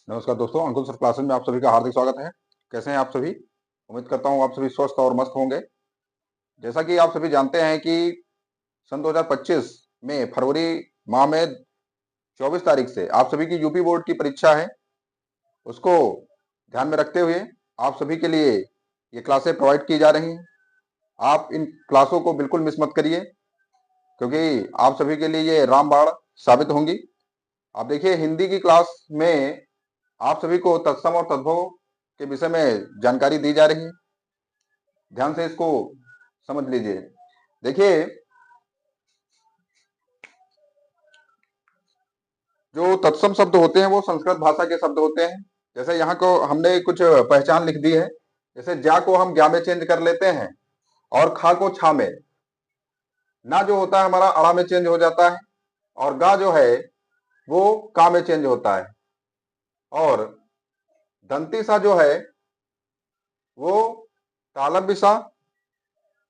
नमस्कार दोस्तों, Ankul sir classes में आप सभी का हार्दिक स्वागत है। कैसे हैं आप सभी? उम्मीद करता हूँ आप सभी स्वस्थ और मस्त होंगे। जैसा कि आप सभी जानते हैं कि सन 2025 में फरवरी माह में 24 तारीख से आप सभी की यूपी बोर्ड की परीक्षा है। उसको ध्यान में रखते हुए आप सभी के लिए ये क्लासें प्रोवाइड की जा रही हैं। आप इन क्लासों को बिल्कुल मिस मत करिए, क्योंकि आप सभी के लिए ये रामबाण साबित होंगी। आप देखिए, हिंदी की क्लास में आप सभी को तत्सम और तद्भव के विषय में जानकारी दी जा रही है। ध्यान से इसको समझ लीजिए। देखिए, जो तत्सम शब्द होते हैं वो संस्कृत भाषा के शब्द होते हैं। जैसे यहाँ को हमने कुछ पहचान लिख दी है। जैसे जा को हम ज्ञा में चेंज कर लेते हैं और खा को छा में। ना जो होता है हमारा अड़ा में चेंज हो जाता है और गा जो है वो का में चेंज होता है और दंती सा जो है वो तालव्य सा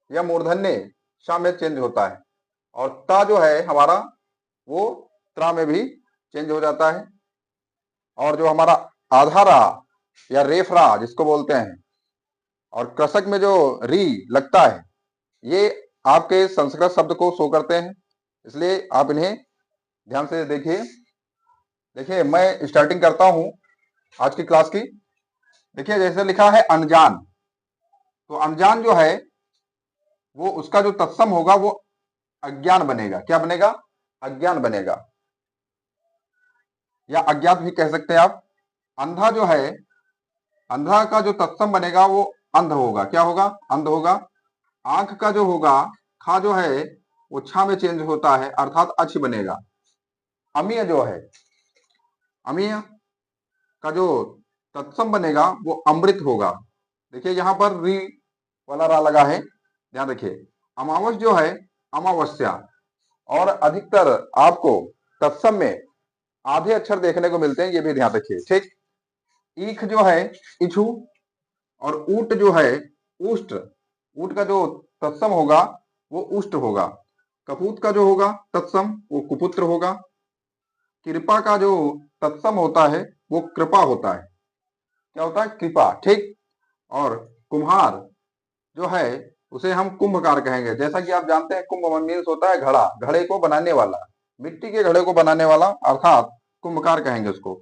या मूर्धन्य सा में चेंज होता है और ता जो है हमारा वो त्रा में भी चेंज हो जाता है। और जो हमारा आधारा या रेफरा जिसको बोलते हैं और कृषक में जो री लगता है, ये आपके संस्कृत शब्द को शो करते हैं, इसलिए आप इन्हें ध्यान से देखिए। देखिए, मैं स्टार्टिंग करता हूं आज की क्लास की। देखिए, जैसे लिखा है अनजान, तो अनजान जो है वो उसका जो तत्सम होगा वो अज्ञान बनेगा। क्या बनेगा? अज्ञान बनेगा, या अज्ञात भी कह सकते हैं आप। अंधा जो है, अंधा का जो तत्सम बनेगा वो अंध होगा। क्या होगा? अंध होगा। आंख का जो होगा, खा जो है वो छा में चेंज होता है, अर्थात अच्छ बनेगा। अमीय जो है, अमीय का जो तत्सम बनेगा वो अमृत होगा। देखिए, यहां पर री वाला रा लगा है, ध्यान रखिए। अमावस जो है अमावस्या, और अधिकतर आपको तत्सम में आधे अक्षर देखने को मिलते हैं, ये भी ध्यान रखिए। ठीक। ईख जो है इछु, और ऊट जो है उष्ट। ऊट का जो तत्सम होगा वो उष्ट होगा। कपूत का जो होगा तत्सम वो कुपुत्र होगा। कृपा का जो तत्सम होता है वो कृपा होता है। क्या होता है? कृपा। ठीक। और कुम्हार जो है उसे हम कुंभकार कहेंगे। जैसा कि आप जानते हैं, कुंभ मीन्स होता है घड़ा, घड़े को बनाने वाला, मिट्टी के घड़े को बनाने वाला, अर्थात कुंभकार कहेंगे उसको।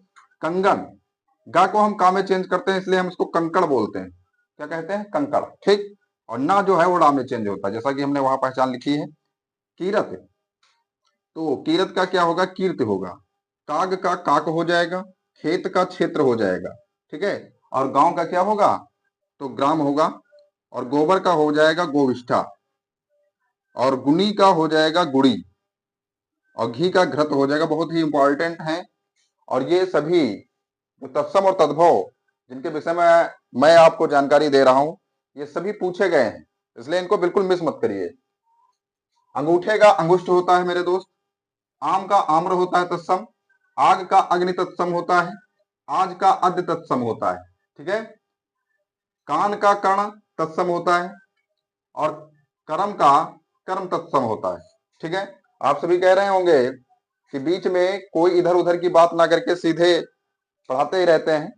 कंगन, गा को हम का में चेंज करते हैं, इसलिए हम इसको कंकड़ बोलते हैं। क्या कहते हैं? कंकड़। ठीक। और ना जो है वो डा में चेंज होता है, जैसा कि हमने वहां पहचान लिखी है। कीरत, तो कीरत का क्या होगा? कीर्त होगा। काग का काक हो जाएगा। खेत का क्षेत्र हो जाएगा। ठीक है। और गांव का क्या होगा? तो ग्राम होगा। और गोबर का हो जाएगा गोविष्ठा। और गुनी का हो जाएगा गुड़ी। और घी का घृत हो जाएगा। बहुत ही इंपॉर्टेंट है। और ये सभी जो तत्सम और तद्भव जिनके विषय में मैं आपको जानकारी दे रहा हूं, ये सभी पूछे गए हैं, इसलिए इनको बिल्कुल मिस मत करिए। अंगूठे का अंगुष्ठ होता है मेरे दोस्त। आम का आम्र होता है तत्सम। आग का अग्नि तत्सम होता है। आज का अद्य तत्सम होता है। ठीक है। कान का कर्ण तत्सम होता है और कर्म का कर्म तत्सम होता है। ठीक है। आप सभी कह रहे होंगे कि बीच में कोई इधर उधर की बात ना करके सीधे पढ़ाते ही रहते हैं।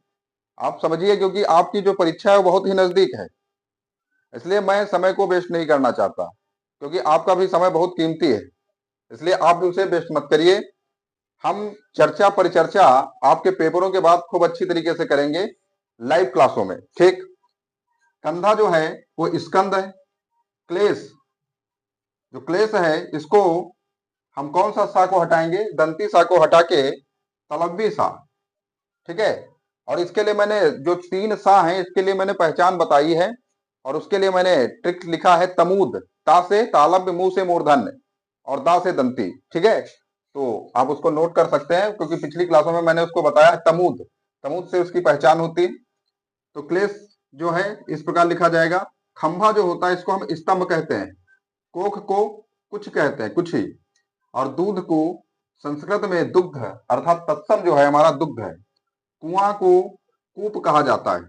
आप समझिए, क्योंकि आपकी जो परीक्षा है वो बहुत ही नजदीक है, इसलिए मैं समय को वेस्ट नहीं करना चाहता, क्योंकि आपका भी समय बहुत कीमती है, इसलिए आप भी उसे वेस्ट मत करिए। हम चर्चा परिचर्चा आपके पेपरों के बाद खूब अच्छी तरीके से करेंगे लाइव क्लासों में। ठीक। कंधा जो है वो स्कंद है। क्लेश, जो क्लेश है इसको हम कौन सा सा को हटाएंगे? दंती सा को हटा के तलव्वी सा। ठीक है। और इसके लिए मैंने जो 3 सा है इसके लिए मैंने पहचान बताई है, और उसके लिए मैंने ट्रिक लिखा है तमूद। ता से तालव्य, मुंह से मूर्धन्य, और दा से दंती। ठीक है। तो आप उसको नोट कर सकते हैं, क्योंकि पिछली क्लासों में मैंने उसको बताया है तमूद। तमूद से उसकी पहचान होती है। तो क्लेश जो है इस प्रकार लिखा जाएगा। खंभा जो होता है इसको हम स्तंभ कहते हैं। कोख को कुछ कहते हैं, कुछ ही। और दूध को संस्कृत में दुग्ध, अर्थात तत्सम जो है हमारा दुग्ध है। कुआं को कूप कहा जाता है।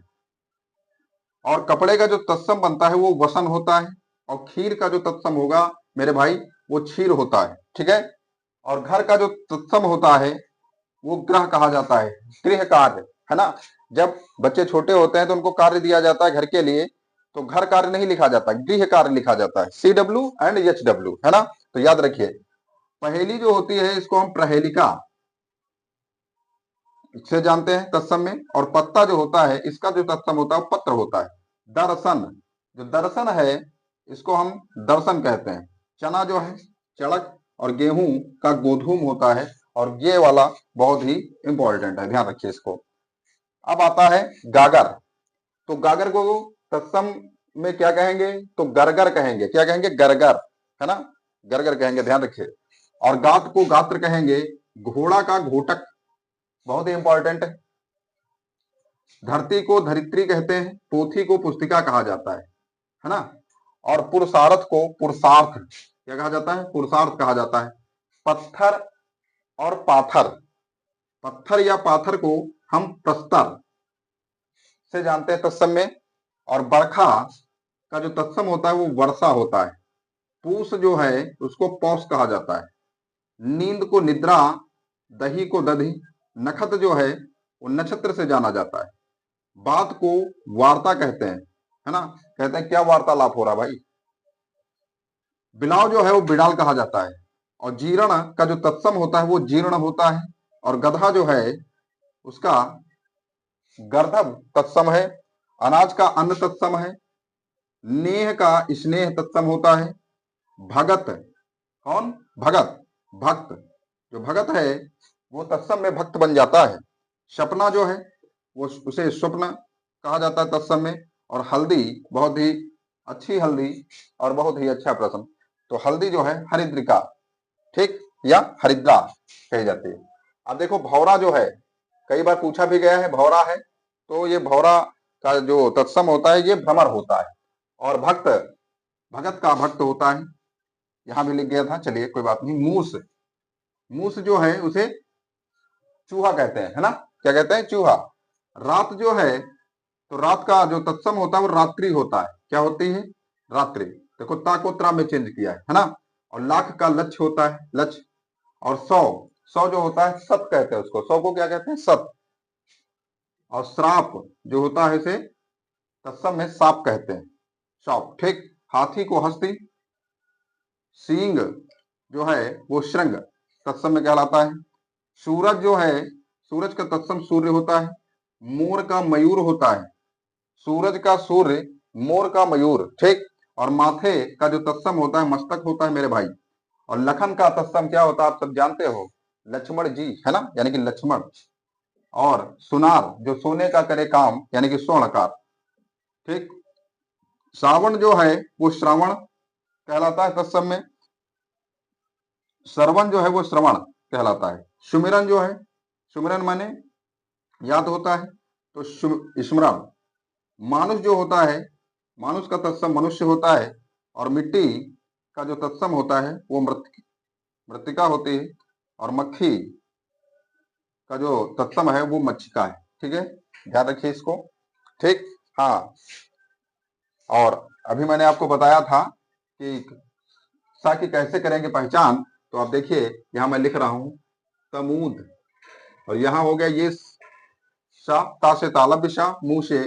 और कपड़े का जो तत्सम बनता है वो वसन होता है। और खीर का जो तत्सम होगा मेरे भाई वो क्षीर होता है। ठीक है। और घर का जो तत्सम होता है वो ग्रह कहा जाता है, गृह कार्य। है ना। जब बच्चे छोटे होते हैं तो उनको कार्य दिया जाता है घर के लिए, तो घर कार्य नहीं लिखा जाता, गृह कार्य लिखा जाता है, CW एंड HW, है ना। तो याद रखिए, पहेली जो होती है इसको हम प्रहेलिका से जानते हैं तत्सम में, और पत्ता जो होता है इसका जो तत्सम होता है वो पत्र होता है। दर्शन, जो दर्शन है इसको हम दर्शन कहते हैं। चना जो है चड़क, और गेहूं का गोधूम होता है, और ये वाला बहुत ही इंपॉर्टेंट है, ध्यान रखिए इसको। अब आता है गागर, तो गागर को तत्सम में क्या कहेंगे, तो गरगर कहेंगे। क्या कहेंगे, गरगर, है ना, गरगर कहेंगे, ध्यान रखिए। और गात को गात्र कहेंगे, घोड़ा का घोटक, बहुत ही इंपॉर्टेंट है। धरती को धरित्री कहते हैं, पोथी को पुस्तिका कहा जाता है ना। और पुरुषार्थ को पुरुषार्थ क्या कहा जाता है, पुरुषार्थ कहा जाता है। पत्थर और पाथर, पत्थर या पाथर को हम प्रस्तर से जानते हैं तत्सम में। और बरखा का जो तत्सम होता है वो वर्षा होता है। पूस जो है उसको पौष कहा जाता है। नींद को निद्रा, दही को दधी, नक्षत्र जो है वो नक्षत्र से जाना जाता है। बात को वार्ता कहते हैं, है ना, कहते हैं क्या वार्तालाप हो रहा भाई। बिलाव जो है वो बिड़ाल कहा जाता है। और जीर्ण का जो तत्सम होता है वो जीर्ण होता है। और गधा जो है उसका गर्दभ तत्सम है। अनाज का अन्न तत्सम है। नेह का स्नेह तत्सम होता है। भगत, कौन, भगत, भक्त, जो भगत है वो तत्सम में भक्त बन जाता है। सपना जो है वो उसे स्वप्न कहा जाता है तत्सम में। और हल्दी, बहुत ही अच्छी हल्दी, और बहुत ही अच्छा प्रश्न, तो हल्दी जो है हरिद्रिका, ठीक, या हरिद्रा कही जाती है। अब देखो भौरा जो है कई बार पूछा भी गया है, भौरा है, तो ये भौरा का जो तत्सम होता है ये भ्रमर होता है। और भक्त, भगत का भक्त होता है, यहां भी लिख गया था, चलिए कोई बात नहीं। मूस, मूस जो है उसे चूहा कहते हैं, है ना, क्या कहते हैं, चूहा। रात जो है, तो रात का जो तत्सम होता है वो रात्रि होता है। क्या होती है, रात्रि। देखो ता को त्रा में चेंज किया है ना। और लाख का लक्ष्य होता है, लक्ष्य। और सौ, सौ जो होता है सत कहते हैं उसको, सौ को क्या कहते हैं, सत। और श्राप जो होता है इसे तत्सम में साप कहते हैं, साप, ठीक। हाथी को हस्ती, सींग जो है वो श्रृंग तत्सम में कहलाता है। सूरज जो है, सूरज का तत्सम सूर्य होता है। मोर का मयूर होता है, सूरज का सूर्य, मोर का मयूर, ठीक। और माथे का जो तत्सम होता है मस्तक होता है मेरे भाई। और लखन का तत्सम क्या होता है आप सब जानते हो, लक्ष्मण जी, है ना, यानी कि लक्ष्मण। और सुनार जो सोने का करे काम, यानी कि स्वर्णकार, ठीक। श्रावण जो है वो श्रावण कहलाता है तत्सम में। श्रवण जो है वो श्रवण कहलाता है। सुमिरन जो है, सुमिरन माने याद होता है, तो स्मरण। मानुष जो होता है, मानुष का तत्सम मनुष्य होता है। और मिट्टी का जो तत्सम होता है वो मृतिका होती है। और मक्खी का जो तत्सम है वो मच्छिका है, ठीक है, ध्यान रखिए इसको, ठीक। हाँ, और अभी मैंने आपको बताया था कि सा की कैसे करेंगे पहचान, तो आप देखिए यहां मैं लिख रहा हूं तमूद, और यहाँ हो गया ये सा, ता से तालब्य सा, मुंह से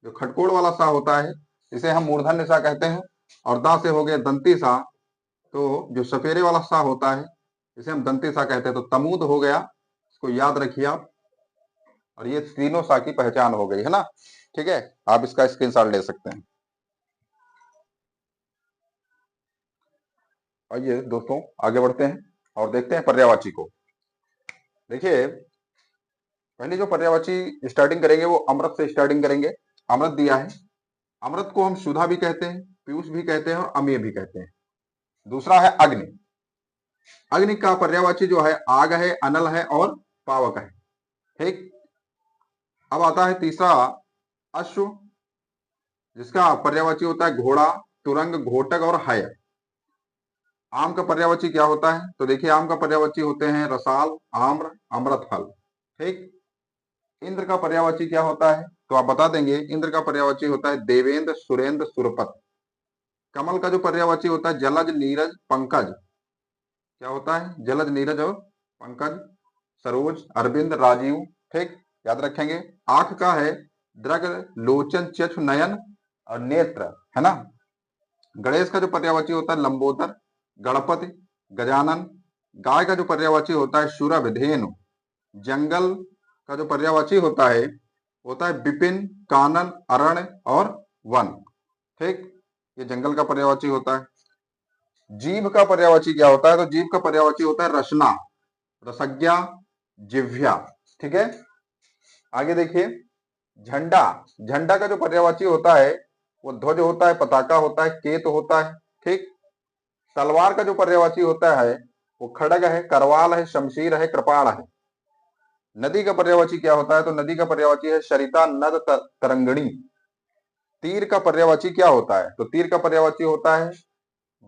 जो खटकोड़ वाला सा होता है इसे हम मूर्धन्य सा कहते हैं। और दा से हो गया दंती सा, तो जो सफेरे वाला सा होता है इसे हम दंती सा कहते हैं। तो तमूद हो गया, इसको याद रखिए आप। और ये तीनों सा की पहचान हो गई, है ना, ठीक है, आप इसका स्क्रीनशॉट ले सकते हैं। आइए दोस्तों आगे बढ़ते हैं और देखते हैं पर्यायवाची को। देखिए पहले जो पर्यायवाची स्टार्टिंग करेंगे वो अमृत से स्टार्टिंग करेंगे। अमृत दिया है, अमृत को हम सुधा भी कहते हैं, पीयूष भी कहते हैं, और अमेय भी कहते हैं। दूसरा है अग्नि, अग्नि का पर्यायवाची जो है आग है, अनल है, और पावक है, ठीक। अब आता है तीसरा अश्व, जिसका पर्यायवाची होता है घोड़ा, तुरंग, घोटक और हय। आम का पर्यायवाची क्या होता है, तो देखिए आम का पर्यायवाची होते हैं रसाल, आम्र, अमृत फल, ठीक। इंद्र का पर्यायवाची क्या होता है, तो आप बता देंगे, इंद्र का पर्यायवाची होता है देवेंद्र, सुरेंद्र, सुरपत। कमल का जो पर्यायवाची होता है जलज, नीरज, पंकज, क्या होता है, जलज, नीरज और पंकज। सरोज, अरविंद, राजीव, ठीक। याद रखेंगे। आंख का है दृग, लोचन, चक्षु, नयन और नेत्र, है ना। गणेश का जो पर्यायवाची होता है लंबोदर, गणपति, गजानन। गाय का जो पर्यायवाची होता है शुरभ, धेनु। जंगल का जो पर्यायवाची होता है विपिन, कानन, अरण्य और वन। ठीक, ये जंगल का पर्यायवाची होता है। जीभ का पर्यायवाची क्या होता है? तो जीभ का पर्यायवाची होता है रसना, रसज्ञा, जिह्वा। ठीक है, आगे देखिए। झंडा, झंडा का जो पर्यायवाची होता है वो ध्वज होता है, पताका होता है, केत होता है। ठीक, तलवार का जो पर्यायवाची होता है वो खड़ग है, करवाल है, शमशीर है, कृपाण है। नदी का पर्यायवाची क्या होता है? तो नदी का पर्यायवाची है सरिता, नद, तरंगणी। तीर का पर्यायवाची क्या होता है? तो तीर का पर्यायवाची होता है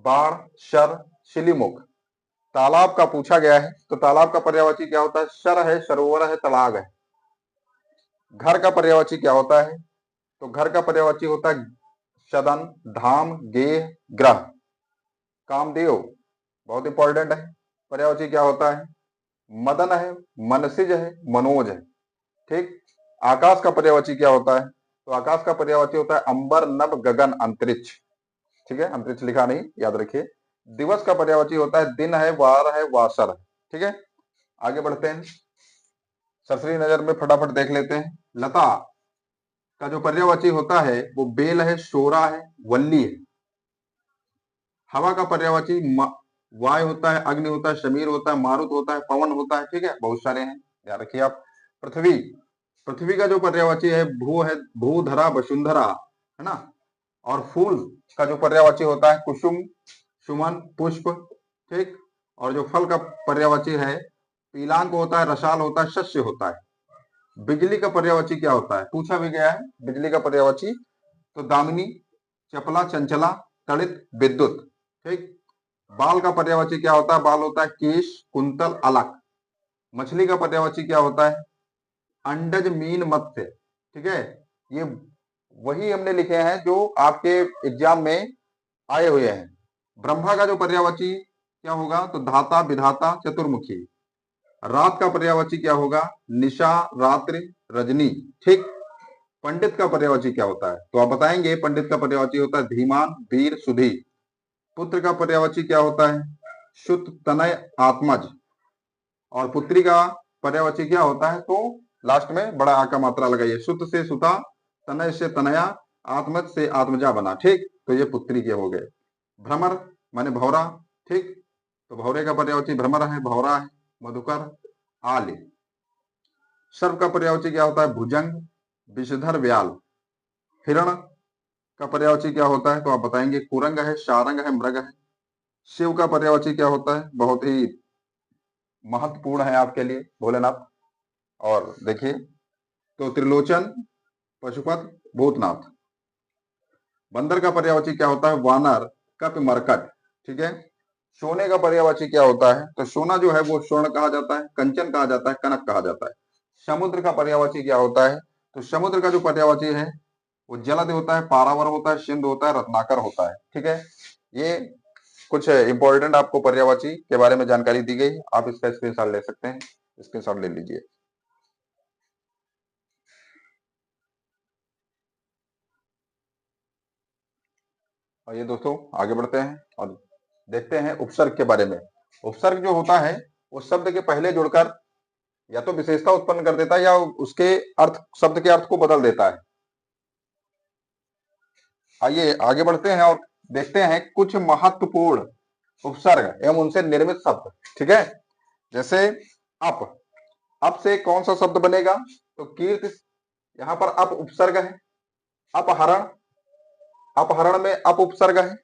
बाण, शर, शिलीमुख। तालाब का पूछा गया है, तो तालाब का पर्यायवाची क्या होता है? शर है, सरोवर है, तलाग है। घर का पर्यायवाची क्या होता है? तो घर का पर्यायवाची होता है सदन, धाम, गेह, ग्रह। कामदेव बहुत इंपॉर्टेंट है, पर्यायवाची क्या होता है? मदन है, मनसिज है, मनोज है। ठीक, आकाश का पर्यायवाची क्या होता है? तो आकाश का पर्यायवाची होता है अंबर, नभ, गगन, अंतरिक्ष। ठीक है, अंतरिक्ष लिखा नहीं, याद रखिए। दिवस का पर्यायवाची होता है दिन है, वार है, वासर है। ठीक है, आगे बढ़ते हैं, सरसरी नजर में फटाफट देख लेते हैं। लता का जो पर्यायवाची होता है वो बेल है, शोरा है, वल्ली है। हवा का पर्यायवाची वायु होता है, अग्नि होता है, शमीर होता है, मारुत होता है, पवन होता है। ठीक है, बहुत सारे हैं, ध्यान रखिए आप। पृथ्वी, पृथ्वी का जो पर्यायवाची है भू, धरा, वसुंधरा, है ना। और फूल का जो पर्यायवाची होता है कुसुम, सुमन, पुष्प। ठीक, और जो फल का पर्यायवाची है पीलांक होता है, रसाल होता है, शस्य होता है। बिजली का पर्यायवाची क्या होता है? पूछा भी गया है बिजली का पर्यायवाची, तो दामिनी, चपला, चंचला, तड़ित, विद्युत। ठीक, बाल का पर्यायवाची क्या होता है? बाल होता है केश, कुंतल, अलक। मछली का पर्यायवाची क्या होता है? अंडज, मीन, मत्स्य। ठीक है, ये वही हमने लिखे हैं जो आपके एग्जाम में आए हुए हैं। ब्रह्मा का जो पर्यायवाची क्या होगा? तो धाता, विधाता, चतुर्मुखी। रात का पर्यायवाची क्या होगा? निशा, रात्रि, रजनी। ठीक, पंडित का पर्यायवाची क्या होता है? तो आप बताएंगे। पंडित का पर्यायवाची होता है धीमान, वीर, सुधी। पुत्र का पर्यायवाची क्या होता है? शुद्ध, तनय, आत्मज। और पुत्री का पर्यायवाची क्या होता है? तो लास्ट में बड़ा आ का मात्रा लगाइए। शुद्ध से सुता, तनय से तनया, आत्मज से आत्मजा बना। ठीक, तो ये पुत्री के हो गए। भ्रमर माने भौरा। ठीक, तो भौरे का पर्यायवाची भ्रमर है, भौरा है, मधुकर, आल। सर्प का पर्यायवाची क्या होता है? भुजंग, विषधर, व्याल। हिरण का पर्यायवाची क्या होता है? तो आप बताएंगे कुरंग है, शारंग है, मृग है। शिव का पर्यायवाची क्या होता है? बहुत ही महत्वपूर्ण है आपके लिए, भोलेनाथ। और देखिए, तो त्रिलोचन, पशुपत, भूतनाथ। बंदर का पर्यायवाची क्या होता है? वानर, कप, मरकट। ठीक है, सोने का पर्यायवाची क्या होता है? तो सोना जो है वो स्वर्ण कहा जाता है, कंचन कहा जाता है, कनक कहा जाता है। समुद्र का पर्यायवाची क्या होता है? तो समुद्र का जो पर्यायवाची है वो जलद होता है, पारावर होता है, सिंधु होता है, रत्नाकर होता है। ठीक है, ये कुछ इंपॉर्टेंट आपको पर्यायवाची के बारे में जानकारी दी गई। आप इसका स्क्रीनशॉट ले सकते हैं, स्क्रीनशॉट ले लीजिए। और ये दोस्तों आगे बढ़ते हैं और देखते हैं उपसर्ग के बारे में। उपसर्ग जो होता है वो शब्द के पहले जुड़कर या तो विशेषता उत्पन्न कर देता है या उसके अर्थ, शब्द के अर्थ को बदल देता है। आइए आगे बढ़ते हैं और देखते हैं कुछ महत्वपूर्ण उपसर्ग एवं उनसे निर्मित शब्द। ठीक है, जैसे अप, अप से कौन सा शब्द बनेगा? तो कीर्ति, यहां पर अप उपसर्ग है। अपहरण, अपहरण में अप उपसर्ग है।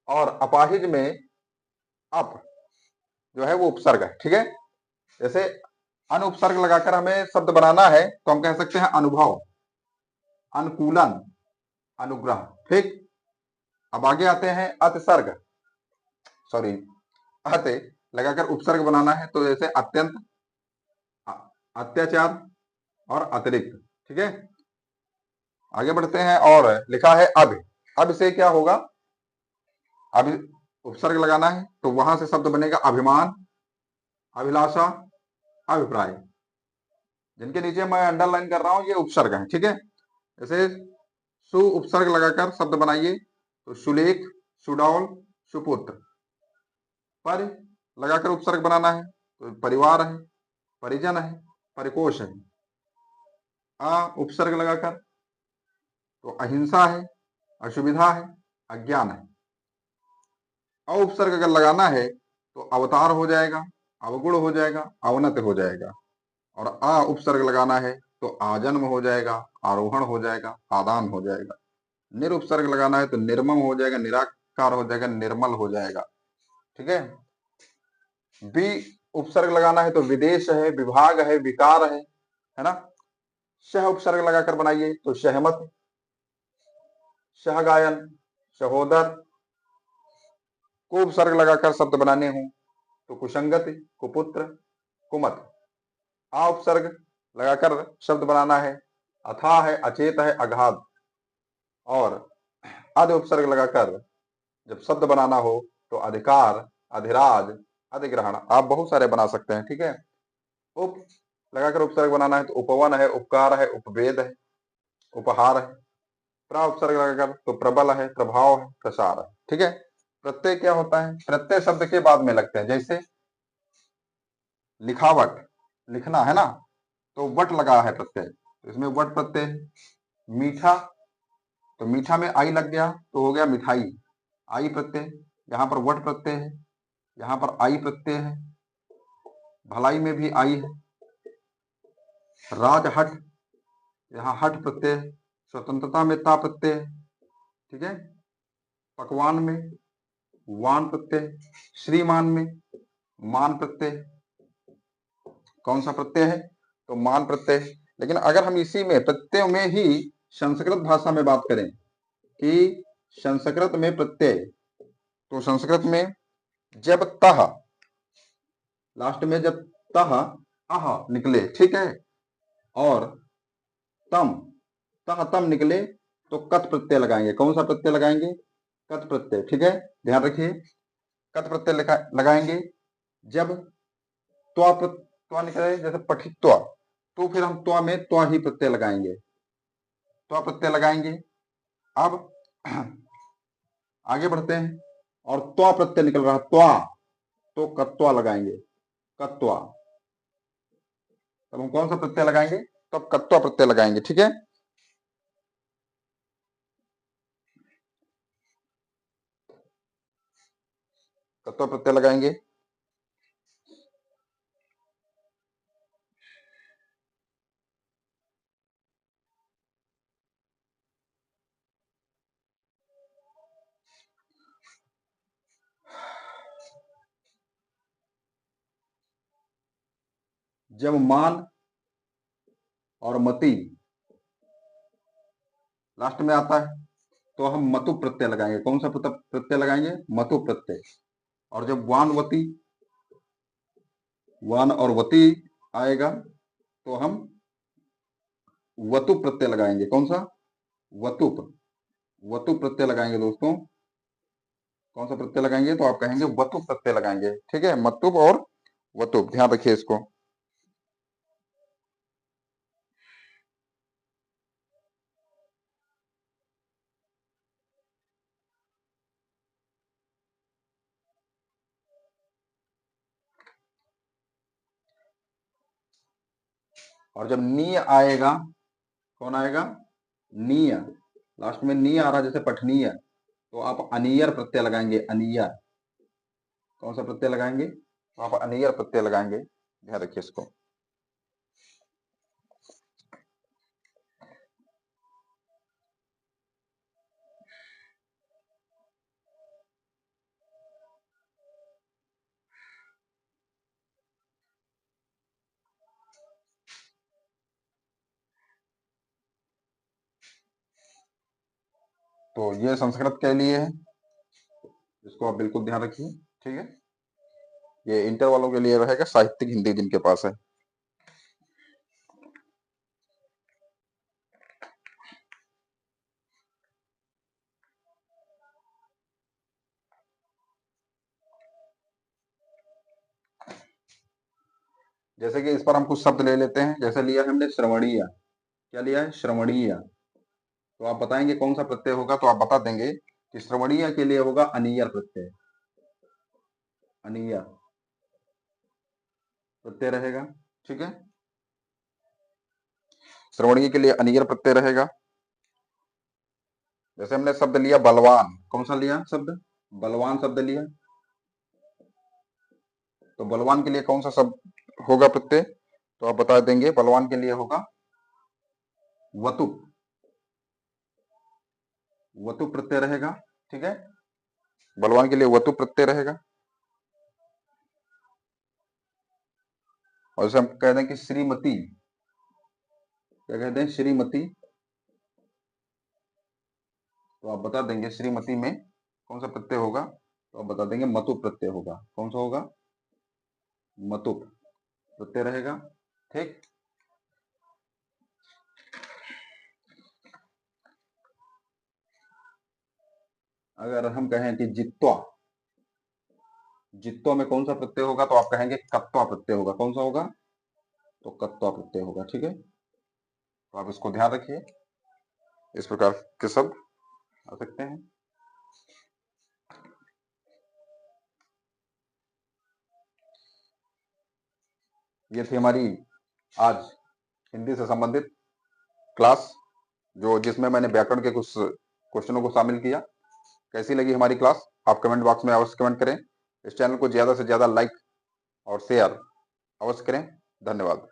और अपाहिज में अप जो है वो उपसर्ग है। ठीक है, जैसे अनुपसर्ग लगाकर हमें शब्द बनाना है तो हम कह सकते हैं अनुभव, अनुकूलन, अनुग्रह। ठीक, अब आगे आते हैं अतिसर्ग, सॉरी अति लगाकर उपसर्ग बनाना है तो जैसे अत्यंत, अत्याचार और अतिरिक्त। ठीक है, आगे बढ़ते हैं और लिखा है अब, अब से क्या होगा? अब उपसर्ग लगाना है तो वहां से शब्द बनेगा अभिमान, अभिलाषा, अभिप्राय। जिनके नीचे मैं अंडरलाइन कर रहा हूं ये उपसर्ग हैं, ठीक है। जैसे सु उपसर्ग लगाकर शब्द बनाइए तो सुलेख, सुडौल, सुपुत्र। पर लगाकर उपसर्ग बनाना है तो परिवार है, परिजन है, परिकोष है। उपसर्ग लगाकर तो अहिंसा है, असुविधा है, अज्ञान है। उपसर्ग अगर लगाना है तो अवतार हो जाएगा, अवगुण हो जाएगा, अवनत हो जाएगा। और उपसर्ग लगाना है तो आजन्म हो जाएगा, आरोहण हो जाएगा, आदान हो जाएगा। निरुपसर्ग लगाना है तो निर्मम हो जाएगा, निराकार हो जाएगा, निर्मल हो जाएगा, ठीक है। बी उपसर्ग लगाना है तो विदेश है, विभाग है, विकार है ना। शह उपसर्ग लगाकर बनाइए तो सहमत, सहगायन, सहोदर। को उपसर्ग लगाकर शब्द बनाने हो तो कुसंगत, कुपुत्र, कुमत। उपसर्ग लगाकर शब्द बनाना है अथाह है, अचेत है, अगाध। और अध उपसर्ग लगाकर जब शब्द बनाना हो तो अधिकार, अधिराज, अधिग्रहण। आप बहुत सारे बना सकते हैं, ठीक है। उप लगाकर उपसर्ग बनाना है तो उपवन है, उपकार है, उपवेद है, उपहार है। प्रा उपसर्ग लगाकर तो प्रबल है, प्रभाव है, प्रसार है, ठीक है। प्रत्यय क्या होता है? प्रत्यय शब्द के बाद में लगते हैं। जैसे लिखावट, लिखना है ना, तो वट लगा है प्रत्यय, तो इसमें वट प्रत्यय है। मीठा, तो मीठा में आई लग गया तो हो गया मिठाई, आई प्रत्यय। यहाँ पर वट प्रत्यय है, यहाँ पर आई प्रत्यय है। भलाई में भी आई है। राजहट, यहाँ हट प्रत्यय है। स्वतंत्रता में ता प्रत्यय है, ठीक है। पकवान में वान प्रत्यय। श्रीमान में मान प्रत्यय। कौन सा प्रत्यय है? तो मान प्रत्यय। लेकिन अगर हम इसी में प्रत्ययों में ही संस्कृत भाषा में बात करें कि संस्कृत में प्रत्यय, तो संस्कृत में जब तह लास्ट में, जब तह अह निकले, ठीक है, और तम तह तम निकले तो कत प्रत्यय लगाएंगे। कौन सा प्रत्यय लगाएंगे? कत प्रत्यय, ठीक है। ध्यान रखिए, कत प्रत्यय लगाएंगे जब त्वा निकले, जैसे पठित्वा, तो फिर हम त्वा में त्वा ही प्रत्यय लगाएंगे, त्वा प्रत्यय लगाएंगे। अब आगे बढ़ते हैं, और त्वा प्रत्यय निकल रहा त्वा, तो कत्वा लगाएंगे, कत्वा। तब हम कौन सा प्रत्यय लगाएंगे? तो अब कत्वा प्रत्यय लगाएंगे, ठीक है। कत्वा प्रत्यय लगाएंगे। जब मान और मति लास्ट में आता है तो हम मतु प्रत्यय लगाएंगे। कौन सा प्रत्यय लगाएंगे? मतु प्रत्यय। और जब वानवती, वान और वती आएगा तो हम वतु प्रत्यय लगाएंगे। कौन सा? वतुप, वतु प्रत्यय लगाएंगे दोस्तों। कौन सा प्रत्यय लगाएंगे? तो आप कहेंगे वतु प्रत्यय लगाएंगे, ठीक है। मतुप और वतुप, ध्यान रखिए इसको। और जब नी आएगा, कौन आएगा? नीय, लास्ट में नी आ रहा जैसे पठनीय, तो आप अनियर प्रत्यय लगाएंगे, अनियर। कौन सा प्रत्यय लगाएंगे? तो आप अनियर प्रत्यय लगाएंगे, ध्यान रखिए इसको। तो ये संस्कृत के लिए है, इसको आप बिल्कुल ध्यान रखिए, ठीक है। ये इंटर वालों के लिए रहेगा, साहित्यिक हिंदी जिनके पास है। जैसे कि इस पर हम कुछ शब्द ले लेते हैं, जैसे लिया है हमने श्रवणीय। क्या लिया है? श्रवणीय। तो आप बताएंगे कौन सा प्रत्यय होगा, तो आप बता देंगे कि श्रवणीय के लिए होगा अनीयर प्रत्यय। अनीयर प्रत्यय रहेगा, ठीक है। श्रवणीय के लिए अनीयर प्रत्यय रहेगा। जैसे हमने शब्द लिया बलवान, कौन सा लिया शब्द? बलवान शब्द लिया। तो बलवान के लिए कौन सा शब्द होगा प्रत्यय, तो आप बता देंगे बलवान के लिए होगा वतु। वतु प्रत्यय रहेगा, ठीक है। बलवान के लिए वतु प्रत्यय रहेगा। और जैसे हम कह दें कि श्रीमती, क्या कहते हैं? श्रीमती। तो आप बता देंगे श्रीमती में कौन सा प्रत्यय होगा, तो आप बता देंगे मतु प्रत्यय होगा। कौन सा होगा? मतु प्रत्यय रहेगा, ठीक। अगर हम कहें कि जित्वा, जित्वा में कौन सा प्रत्यय होगा, तो आप कहेंगे कत्वा प्रत्यय होगा। कौन सा होगा? तो कत्वा प्रत्यय होगा, ठीक है। तो आप इसको ध्यान रखिए, इस प्रकार के शब्द आ सकते हैं। ये थी हमारी आज हिंदी से संबंधित क्लास, जो जिसमें मैंने व्याकरण के कुछ क्वेश्चनों को शामिल किया। कैसी लगी हमारी क्लास, आप कमेंट बॉक्स में अवश्य कमेंट करें। इस चैनल को ज्यादा से ज्यादा लाइक और शेयर अवश्य करें। धन्यवाद।